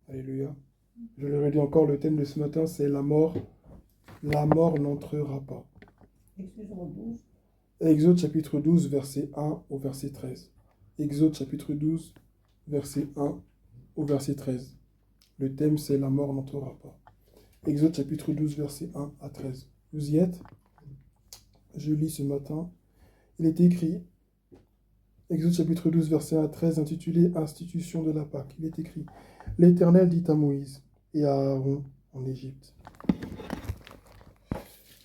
Alléluia. Je le redis encore, le thème de ce matin, c'est la mort. La mort n'entrera pas. Exode chapitre 12, verset 1 au verset 13. Exode chapitre 12, verset 1 au verset 13. Le thème, c'est la mort n'entrera pas. Exode chapitre 12, verset 1 à 13. Vous y êtes? Je lis ce matin. Il est écrit, Exode chapitre 12, verset 1 à 13, intitulé Institution de la Pâque. Il est écrit, l'Éternel dit à Moïse et à Aaron en Égypte.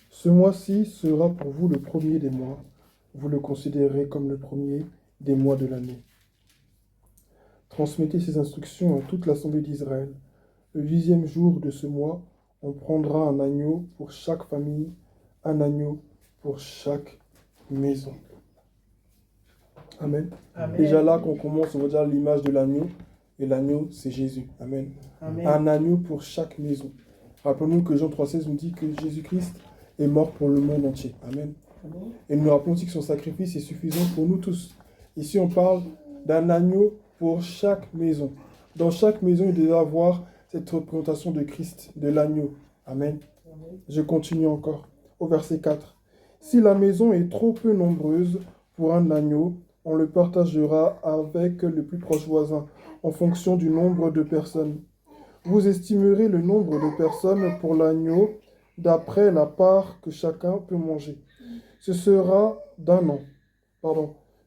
Ce mois-ci sera pour vous le premier des mois. Vous le considérez comme le premier des mois de l'année. Transmettez ces instructions à toute l'assemblée d'Israël. Le 10e jour de ce mois, on prendra un agneau pour chaque famille, un agneau pour chaque maison. Amen. Amen. Déjà là, qu'on commence, on va dire l'image de l'agneau. Et l'agneau, c'est Jésus. Amen. Amen. Un agneau pour chaque maison. Rappelons-nous que Jean 3,16 nous dit que Jésus-Christ est mort pour le monde entier. Amen. Amen. Et nous rappelons aussi que son sacrifice est suffisant pour nous tous. Ici, on parle d'un agneau pour chaque maison. Dans chaque maison, il doit y avoir cette représentation de Christ, de l'agneau. Amen. Amen. Je continue encore au verset 4. Si la maison est trop peu nombreuse pour un agneau, on le partagera avec le plus proche voisin en fonction du nombre de personnes. Vous estimerez le nombre de personnes pour l'agneau d'après la part que chacun peut manger. Ce sera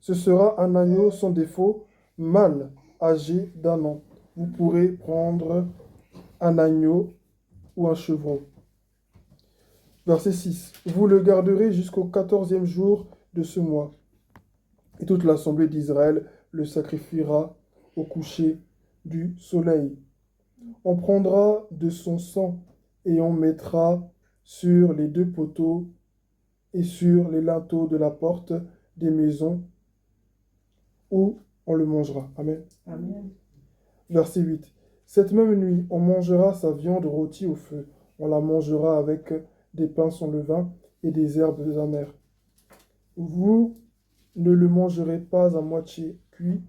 Ce sera un agneau sans défaut, mâle, âgé d'1 an. Vous pourrez prendre un agneau ou un chevreau. Verset 6. Vous le garderez jusqu'au 14e jour de ce mois. Et toute l'assemblée d'Israël le sacrifiera au coucher du soleil. On prendra de son sang et on mettra sur les 2 poteaux et sur les linteaux de la porte des maisons où on le mangera. Amen. Amen. Verset 8. Cette même nuit, on mangera sa viande rôtie au feu. On la mangera avec des pains sans levain et des herbes amères. Vous ne le mangerez pas à moitié cuit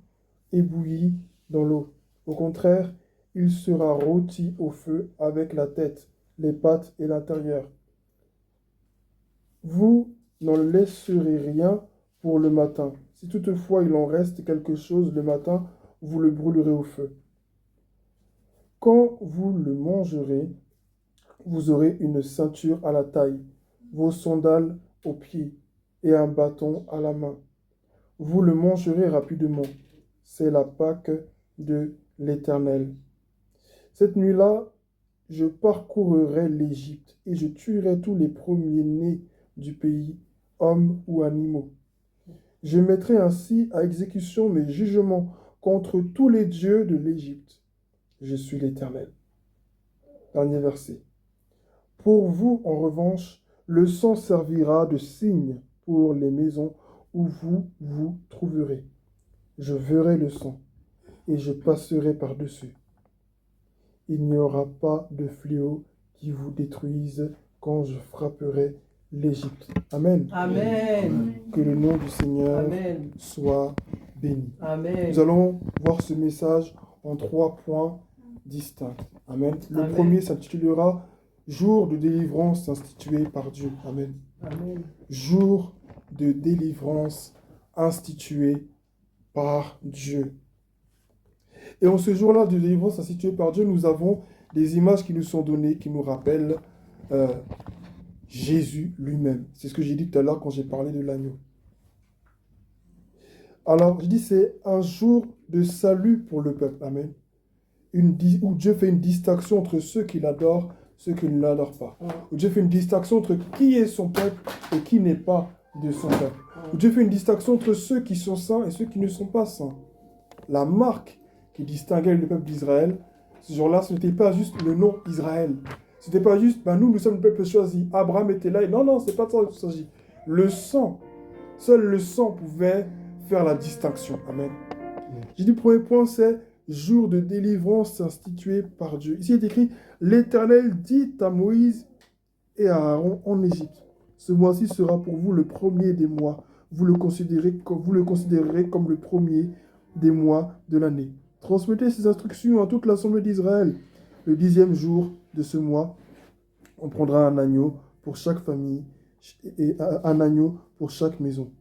et bouilli dans l'eau. Au contraire, il sera rôti au feu avec la tête, les pattes et l'intérieur. Vous n'en laisserez rien pour le matin. Si toutefois il en reste quelque chose le matin, vous le brûlerez au feu. Quand vous le mangerez, vous aurez une ceinture à la taille, vos sandales aux pieds et un bâton à la main. Vous le mangerez rapidement. C'est la Pâque de l'Éternel. Cette nuit-là, je parcourrai l'Égypte et je tuerai tous les premiers-nés du pays, hommes ou animaux. Je mettrai ainsi à exécution mes jugements contre tous les dieux de l'Égypte. Je suis l'Éternel. Dernier verset. Pour vous, en revanche, le sang servira de signe pour les maisons où vous vous trouverez. Je verrai le sang et je passerai par-dessus. Il n'y aura pas de fléau qui vous détruise quand je frapperai l'Égypte. Amen. Amen. Que le nom du Seigneur Amen. Soit béni. Amen. Nous allons voir ce message en 3 points distincts. Amen. Le Amen. Premier s'intitulera Jour de délivrance institué par Dieu. Amen. Amen. Jour de délivrance institué par Dieu. Et en ce jour-là de délivrance institué par Dieu, nous avons des images qui nous sont données, qui nous rappellent Jésus lui-même. C'est ce que j'ai dit tout à l'heure quand j'ai parlé de l'agneau. Alors, je dis c'est un jour de salut pour le peuple. Amen. Où Dieu fait une distinction entre ceux qui l'adorent, ceux qui ne l'adorent pas. Où Dieu fait une distinction entre qui est son peuple et qui n'est pas de son peuple. Où Dieu fait une distinction entre ceux qui sont saints et ceux qui ne sont pas saints. La marque qui distinguait le peuple d'Israël, ce jour-là, ce n'était pas juste le nom Israël. Ce n'était pas juste, nous sommes le peuple choisi. Abraham était là. Non, c'est pas de ça qu'il s'agit. Le sang, seul le sang pouvait faire la distinction. Amen. J'ai dit, le premier point, c'est jour de délivrance institué par Dieu. Ici, il est écrit, l'Éternel dit à Moïse et à Aaron en Égypte. Ce mois-ci sera pour vous le premier des mois. Vous le considérerez comme le premier des mois de l'année. Transmettez ces instructions à toute l'assemblée d'Israël. Le 10e jour de ce mois, on prendra un agneau pour chaque famille et un agneau pour chaque maison.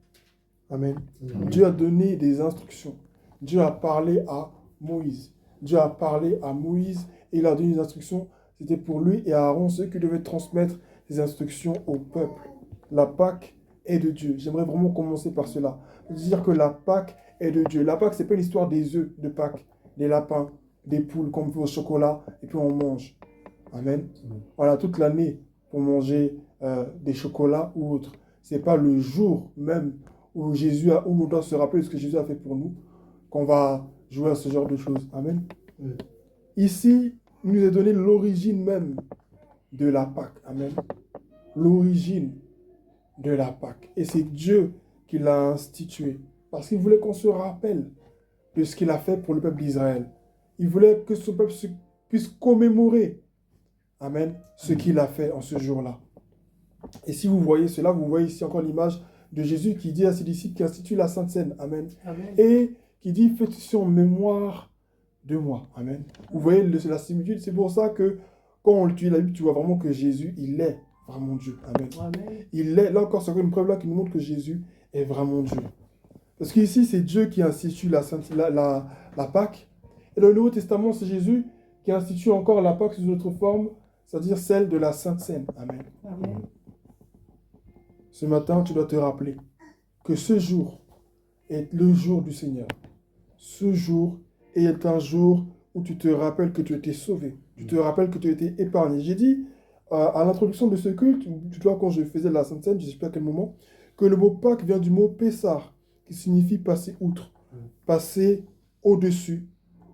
Amen. Amen. Dieu a donné des instructions. Dieu a parlé à Moïse. Dieu a parlé à Moïse et il a donné des instructions. C'était pour lui et à Aaron, ceux qui devaient transmettre des instructions au peuple. La Pâque est de Dieu. J'aimerais vraiment commencer par cela. Dire que la Pâque est de Dieu. La Pâque, ce n'est pas l'histoire des œufs de Pâques, des lapins, des poules qu'on fait au chocolat et puis on mange. Amen. Voilà, toute l'année pour manger des chocolats ou autre. Ce n'est pas le jour même où on doit se rappeler de ce que Jésus a fait pour nous qu'on va jouer à ce genre de choses. Amen. Ici, il nous a donné l'origine même de la Pâque. Amen. L'origine de la Pâque. Et c'est Dieu qui l'a institué. Parce qu'il voulait qu'on se rappelle de ce qu'il a fait pour le peuple d'Israël. Il voulait que son peuple puisse commémorer, amen, ce qu'il a fait en ce jour-là. Et si vous voyez cela, vous voyez ici encore l'image de Jésus qui dit à ses disciples, qui institue la Sainte Seine, amen. Amen. Et qui dit, faites ceci en mémoire de moi, amen. Vous voyez la similitude, c'est pour ça que quand on lit la Bible, tu vois vraiment que Jésus, il est vraiment Dieu, amen. Amen. Il est, là encore, c'est une preuve là qui nous montre que Jésus est vraiment Dieu. Parce qu'ici, c'est Dieu qui institue la Pâque. Et dans le Nouveau Testament, c'est Jésus qui institue encore la Pâque sous une autre forme, c'est-à-dire celle de la Sainte Seine. Amen. Amen. Ce matin, tu dois te rappeler que ce jour est le jour du Seigneur. Ce jour est un jour où tu te rappelles que tu as été sauvé. Tu te rappelles que tu as été épargné. J'ai dit à l'introduction de ce culte, tu vois, quand je faisais la Sainte Seine, je ne sais pas à quel moment, que le mot Pâque vient du mot Pessar, qui signifie passer outre, passer au-dessus,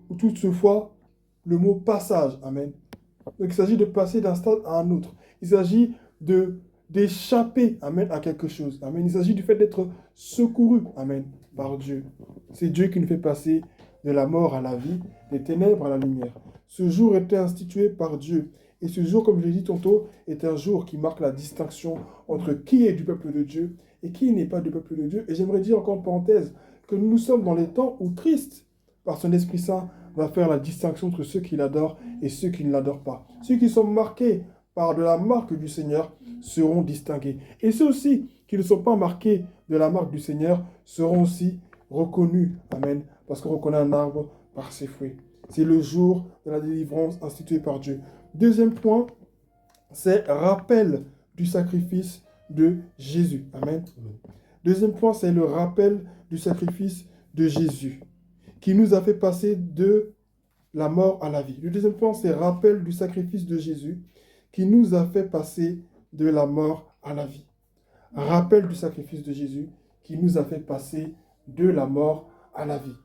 ou toutefois le mot passage. Amen. Donc il s'agit de passer d'un stade à un autre. Il s'agit d'échapper, amen, à quelque chose. Amen. Il s'agit du fait d'être secouru, amen, par Dieu. C'est Dieu qui nous fait passer de la mort à la vie, des ténèbres à la lumière. Ce jour était institué par Dieu. Et ce jour, comme je l'ai dit tantôt, est un jour qui marque la distinction entre qui est du peuple de Dieu et qui n'est pas du peuple de Dieu. Et j'aimerais dire encore en parenthèse que nous sommes dans les temps où Christ, par son Esprit Saint, va faire la distinction entre ceux qui l'adorent et ceux qui ne l'adorent pas. Ceux qui sont marqués par de la marque du Seigneur seront distingués. Et ceux aussi qui ne sont pas marqués de la marque du Seigneur seront aussi reconnus. Amen. Parce qu'on reconnaît un arbre par ses fruits. C'est le jour de la délivrance institué par Dieu. Deuxième point, c'est rappel du sacrifice de Jésus. Amen. Deuxième point, c'est le rappel du sacrifice de Jésus, qui nous a fait passer de la mort à la vie. Le deuxième point, c'est rappel du sacrifice de Jésus, qui nous a fait passer de la mort à la vie. Rappel du sacrifice de Jésus, qui nous a fait passer de la mort à la vie.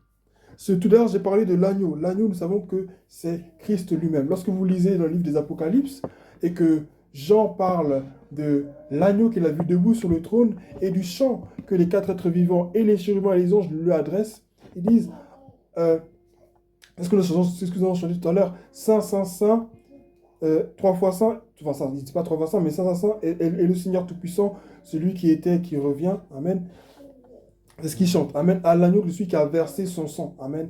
Tout à l'heure, j'ai parlé de l'agneau. L'agneau, nous savons que c'est Christ lui-même. Lorsque vous lisez dans le livre des Apocalypses et que Jean parle de l'agneau qu'il a vu debout sur le trône et du chant que les 4 êtres vivants et les chérubins et les anges lui adressent, ils disent, est-ce que nous avons chanté tout à l'heure, Saint, Saint, Saint, 3 fois Saint, enfin ça ne dit pas 3 fois Saint, mais Saint, Saint, Saint, et le Seigneur Tout-Puissant, celui qui était, qui revient, Amen. C'est ce qu'il chante. Amen. À l'agneau de celui qui a versé son sang. Amen.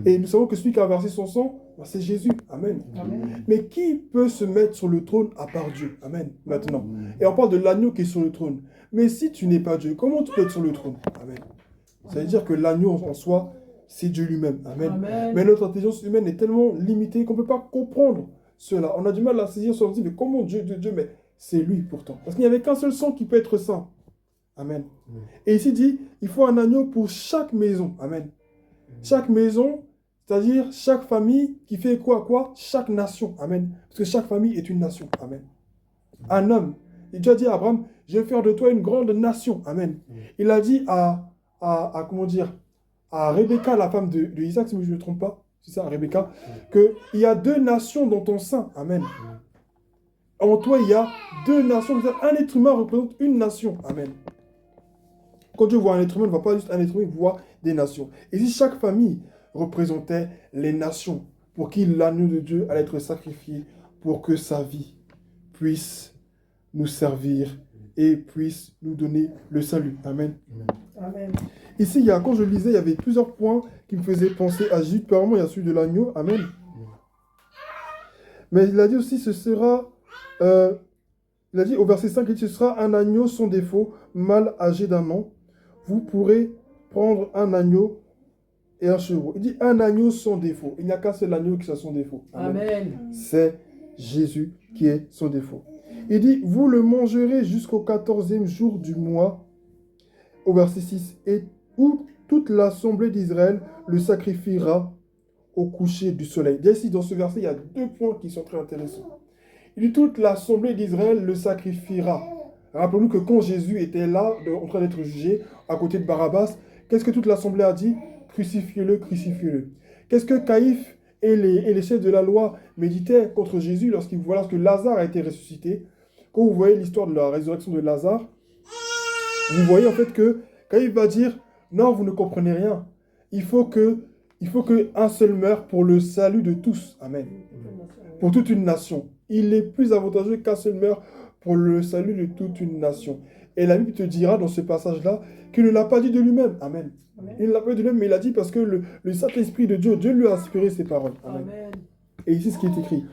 Et nous savons que celui qui a versé son sang, c'est Jésus. Amen. Amen. Mais qui peut se mettre sur le trône à part Dieu? Amen. Maintenant. Et on parle de l'agneau qui est sur le trône. Mais si tu n'es pas Dieu, comment tu peux être sur le trône? Amen. Ça veut dire que l'agneau en soi, c'est Dieu lui-même. Amen. Amen. Mais notre intelligence humaine est tellement limitée qu'on ne peut pas comprendre cela. On a du mal à saisir sur le dit, mais comment Dieu, mais c'est lui pourtant. Parce qu'il n'y avait qu'un seul sang qui peut être saint. Amen. Et ici dit, il faut un agneau pour chaque maison. Amen. Chaque maison, c'est-à-dire chaque famille qui fait quoi? Chaque nation. Amen. Parce que chaque famille est une nation. Amen. Un homme. Il a déjà dit à Abraham, je vais faire de toi une grande nation. Amen. Il a dit à Rebecca, la femme de Isaac, si je ne me trompe pas, c'est ça, Rebecca, qu'il y a 2 nations dans ton sein. Amen. En toi, il y a 2 nations. Un être humain représente une nation. Amen. Quand Dieu voit un être humain, il ne voit pas juste un être humain, il voit des nations. Et si chaque famille représentait les nations pour qui l'agneau de Dieu allait être sacrifié pour que sa vie puisse nous servir et puisse nous donner le salut. Amen. Amen. Ici, quand je lisais, il y avait plusieurs points qui me faisaient penser à Jésus. Premièrement, il y a celui de l'agneau. Amen. Mais il a dit aussi, il a dit au verset 5, il dit, ce sera un agneau sans défaut, mâle âgé d'un an. Vous pourrez prendre un agneau et un chevreau. Il dit un agneau sans défaut. Il n'y a qu'un seul agneau qui a son défaut. Amen. C'est Jésus qui est sans défaut. Il dit, vous le mangerez jusqu'au 14e jour du mois, au verset 6, et où toute l'assemblée d'Israël le sacrifiera au coucher du soleil. Ici, dans ce verset, il y a deux points qui sont très intéressants. Il dit, toute l'assemblée d'Israël le sacrifiera. Rappelons-nous que quand Jésus était là, en train d'être jugé, à côté de Barabbas, qu'est-ce que toute l'assemblée a dit? Crucifiez-le, crucifiez-le. Qu'est-ce que Caïphe et les chefs de la loi méditaient contre Jésus lorsque Lazare a été ressuscité? Quand vous voyez l'histoire de la résurrection de Lazare, vous voyez en fait que Caïphe va dire, non, vous ne comprenez rien. Il faut qu'un seul meure pour le salut de tous. Amen. Pour toute une nation. Il est plus avantageux qu'un seul meure pour le salut de toute une nation. Et la Bible te dira dans ce passage-là qu'il ne l'a pas dit de lui-même. Amen. Amen. Il ne l'a pas dit de lui-même, mais il a dit parce que le Saint-Esprit de Dieu, Dieu lui a inspiré ces paroles. Amen. Amen. Et ici, ce qui est écrit,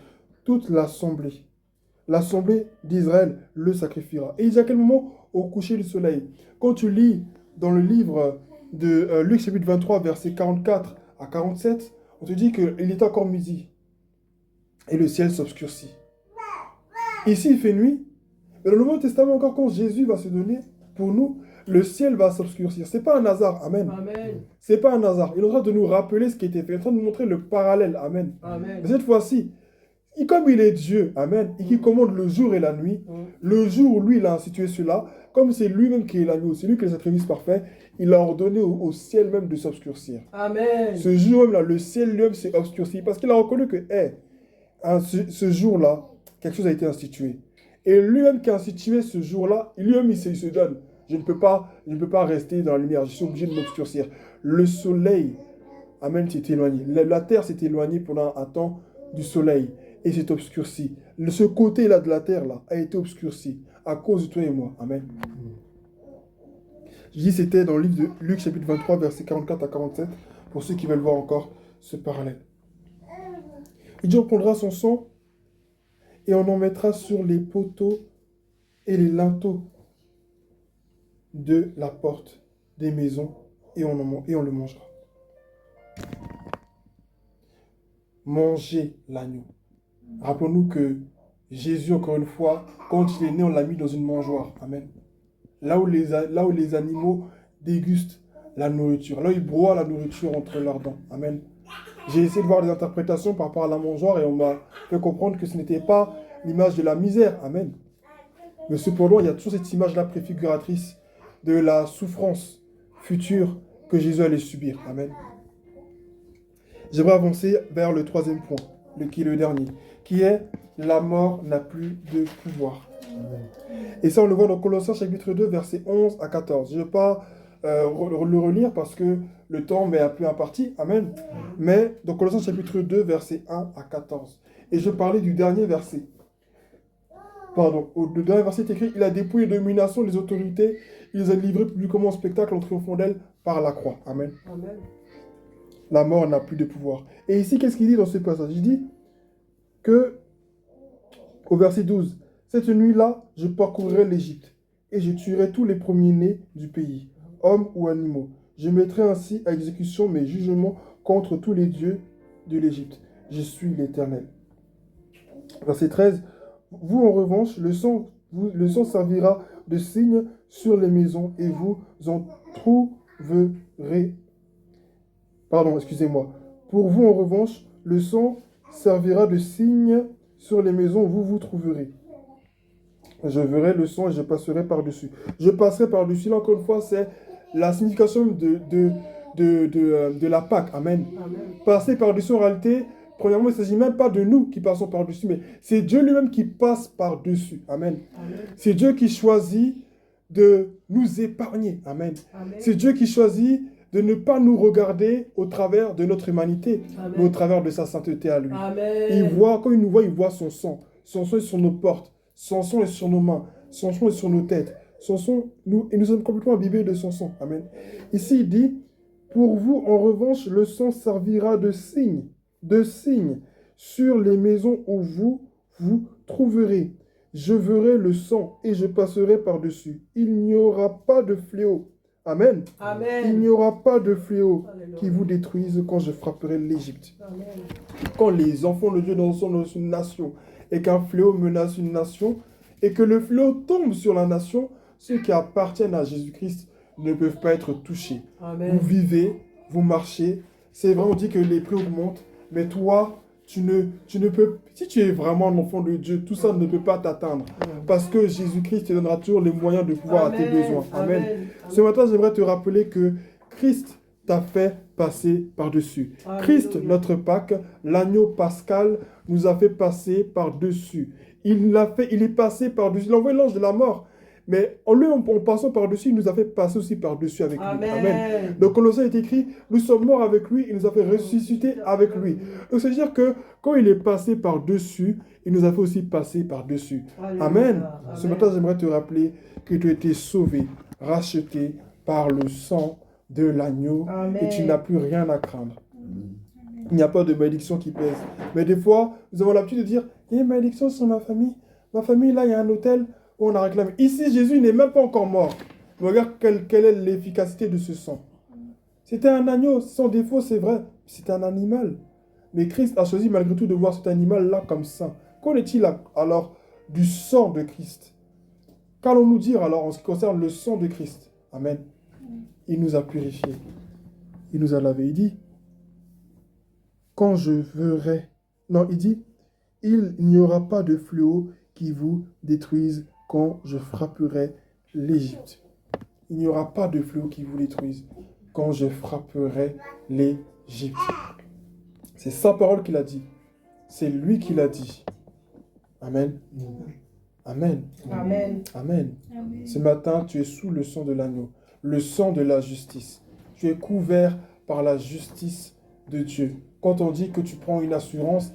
toute l'assemblée d'Israël le sacrifiera. Et il dit à quel moment? Au coucher du soleil. Quand tu lis dans le livre de Luc chapitre 23, versets 44 à 47, on te dit qu'il est encore midi. Et le ciel s'obscurcit. Ici, il fait nuit. Mais dans le Nouveau Testament, encore quand Jésus va se donner pour nous, le ciel va s'obscurcir. Ce n'est pas un hasard. Amen. Amen. Ce n'est pas un hasard. Il est en train de nous rappeler ce qui a été fait. Il est en train de nous montrer le parallèle. Amen. Amen. Mais cette fois-ci, comme il est Dieu, Amen, et qui commande le jour et la nuit, le jour, lui, il a institué cela, comme c'est lui-même qui est l'agneau, c'est lui qui est le sacrifice parfait, il a ordonné au ciel même de s'obscurcir. Amen. Ce jour-là, le ciel lui-même s'est obscurci, parce qu'il a reconnu que, ce jour-là, quelque chose a été institué. Et lui-même qui a institué ce jour-là, lui-même, il se donne. Je ne peux pas rester dans la lumière, je suis obligé de m'obscurcir. Le soleil, Amen, s'est éloigné. La terre s'est éloignée pendant un temps du soleil. Et c'est obscurci. Ce côté-là de la terre-là a été obscurci à cause de toi et moi. Amen. Je dis c'était dans le livre de Luc chapitre 23, versets 44 à 47, pour ceux qui veulent voir encore ce parallèle. Il dit, on prendra son sang et on en mettra sur les poteaux et les linteaux de la porte des maisons et on le mangera. Manger l'agneau. Rappelons-nous que Jésus, encore une fois, quand il est né, on l'a mis dans une mangeoire. Amen. Là où les animaux dégustent la nourriture. Là où ils broient la nourriture entre leurs dents. Amen. J'ai essayé de voir des interprétations par rapport à la mangeoire et on m'a fait comprendre que ce n'était pas l'image de la misère. Amen. Mais cependant, il y a toujours cette image-là préfiguratrice de la souffrance future que Jésus allait subir. Amen. J'aimerais avancer vers le troisième point, qui est le dernier, qui est la mort n'a plus de pouvoir. Amen. Et ça, on le voit dans Colossiens chapitre 2, versets 11 à 14. Je ne vais pas le relire parce que le temps m'est un peu imparti. Amen. Mais dans Colossiens chapitre 2, versets 1 à 14. Et je parlais du dernier verset. Pardon, le dernier verset est écrit, il a dépouillé de domination les autorités, il les a livrés publiquement en spectacle en triomphant d'elles par la croix. Amen. Amen. La mort n'a plus de pouvoir. Et ici, qu'est-ce qu'il dit dans ce passage? Il dit que, au verset 12, cette nuit-là, je parcourrai l'Égypte et je tuerai tous les premiers-nés du pays, hommes ou animaux. Je mettrai ainsi à exécution mes jugements contre tous les dieux de l'Égypte. Je suis l'Éternel. Verset 13, vous en revanche, le sang servira de signe sur les maisons et vous en trouverez. Pardon, excusez-moi. Pour vous en revanche, le sang servira de signe sur les maisons où vous vous trouverez. Je verrai le sang et je passerai par-dessus. Je passerai par-dessus. Là, encore une fois, c'est la signification de la Pâque. Amen. Amen. Passer par-dessus, en réalité, premièrement, il ne s'agit même pas de nous qui passons par-dessus, mais c'est Dieu lui-même qui passe par-dessus. Amen. Amen. C'est Dieu qui choisit de nous épargner. Amen. Amen. C'est Dieu qui choisit de ne pas nous regarder au travers de notre humanité, Amen, mais au travers de sa sainteté à lui. Amen. Quand il voit son sang. Son sang est sur nos portes. Son sang est sur nos mains. Son sang est sur nos têtes. et nous sommes complètement imbibés de son sang. Amen. Ici, il dit, pour vous, en revanche, le sang servira de signe sur les maisons où vous vous trouverez. Je verrai le sang et je passerai par-dessus. Il n'y aura pas de fléau. Amen. Amen. Il n'y aura pas de fléau Alléluia. qui vous détruise quand je frapperai l'Égypte. Amen. Quand les enfants de Dieu sont dans une nation et qu'un fléau menace une nation et que le fléau tombe sur la nation, ceux qui appartiennent à Jésus-Christ ne peuvent pas être touchés. Amen. Vous vivez, vous marchez. C'est vrai, on dit que les prix augmentent, mais toi, tu ne peux, si tu es vraiment un enfant de Dieu, tout ça ne peut pas t'atteindre. Parce que Jésus-Christ te donnera toujours les moyens de pouvoir à tes besoins. Amen. Ce matin, j'aimerais te rappeler que Christ t'a fait passer par-dessus. Alléluia. Christ, notre Pâque, l'agneau pascal, nous a fait passer par-dessus. Il est passé par-dessus. Il a envoyé l'ange de la mort. Mais en passant par-dessus, il nous a fait passer aussi par-dessus avec lui. Amen. Donc, Colossiens est écrit, nous sommes morts avec lui, il nous a fait ressusciter avec lui. Donc, c'est-à-dire que quand il est passé par-dessus, il nous a fait aussi passer par-dessus. Amen. Ce matin, j'aimerais te rappeler que tu as été sauvé, racheté par le sang de l'agneau et tu n'as plus rien à craindre. Il n'y a pas de malédiction qui pèse. Mais des fois, nous avons l'habitude de dire, il y a une malédiction sur ma famille. Ma famille, là, il y a un hôtel. On a réclamé. Ici, Jésus n'est même pas encore mort. Mais regarde quelle est l'efficacité de ce sang. C'était un agneau. Sans défaut, c'est vrai. C'était un animal. Mais Christ a choisi malgré tout de voir cet animal-là comme saint. Qu'en est-il alors du sang de Christ? Qu'allons-nous dire alors en ce qui concerne le sang de Christ? Amen. Il nous a purifiés. Il nous a lavés. Il dit, quand je verrai... Non, il dit, il n'y aura pas de fléau qui vous détruise quand je frapperai l'Égypte. Il n'y aura pas de fléau qui vous détruise quand je frapperai l'Égypte. C'est sa parole qu'il a dit. C'est lui qui l'a dit. Amen. Amen. Amen. Amen. Ce matin, tu es sous le sang de l'agneau, le sang de la justice. Tu es couvert par la justice de Dieu. Quand on dit que tu prends une assurance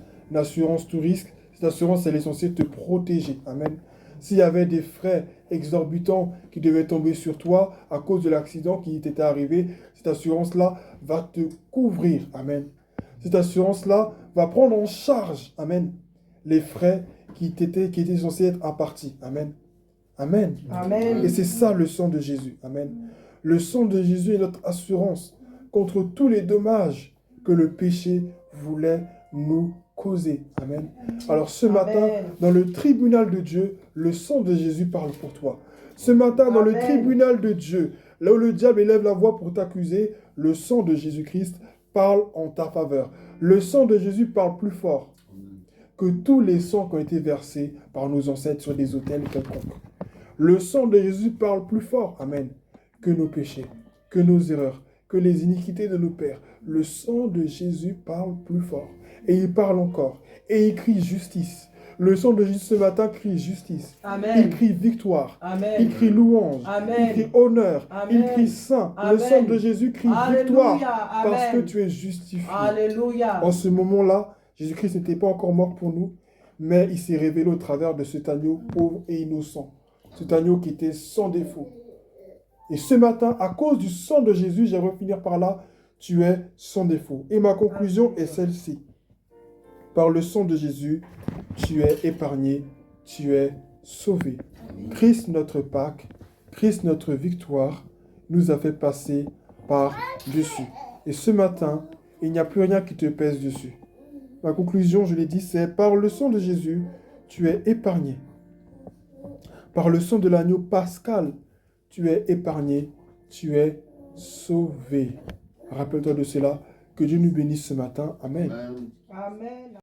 tout risque, cette assurance, elle est censée te protéger. Amen. S'il y avait des frais exorbitants qui devaient tomber sur toi à cause de l'accident qui t'était arrivé, cette assurance-là va te couvrir. Amen. Cette assurance-là va prendre en charge, amen, les frais qui étaient censés être impartis. Amen. Amen. Amen. Et c'est ça le sang de Jésus. Amen. Le sang de Jésus est notre assurance contre tous les dommages que le péché voulait nous causer. Amen. Alors ce matin, dans le tribunal de Dieu, le sang de Jésus parle pour toi. Ce matin, dans le tribunal de Dieu, là où le diable élève la voix pour t'accuser, le sang de Jésus-Christ parle en ta faveur. Le sang de Jésus parle plus fort que tous les sangs qui ont été versés par nos ancêtres sur des autels quelconques. Le sang de Jésus parle plus fort, amen, que nos péchés, que nos erreurs, que les iniquités de nos pères. Le sang de Jésus parle plus fort. Et il parle encore. Et il crie justice. Le sang de Jésus ce matin crie justice. Amen. Il crie victoire. Amen. Il crie louange. Amen. Il crie honneur. Amen. Il crie saint. Amen. Le sang de Jésus crie Alléluia. victoire. Amen. Parce que tu es justifié. Alléluia. En ce moment-là, Jésus-Christ n'était pas encore mort pour nous, mais il s'est révélé au travers de cet agneau pauvre et innocent. Cet agneau qui était sans défaut. Et ce matin, à cause du sang de Jésus, j'aimerais finir par là, tu es sans défaut. Et ma conclusion est celle-ci. Par le sang de Jésus, tu es épargné, tu es sauvé. Christ notre Pâque, Christ notre victoire, nous a fait passer par-dessus. Et ce matin, il n'y a plus rien qui te pèse dessus. Ma conclusion, je l'ai dit, c'est par le sang de Jésus, tu es épargné. Par le sang de l'agneau pascal, tu es épargné, tu es sauvé. Rappelle-toi de cela. Que Dieu nous bénisse ce matin. Amen. Amen.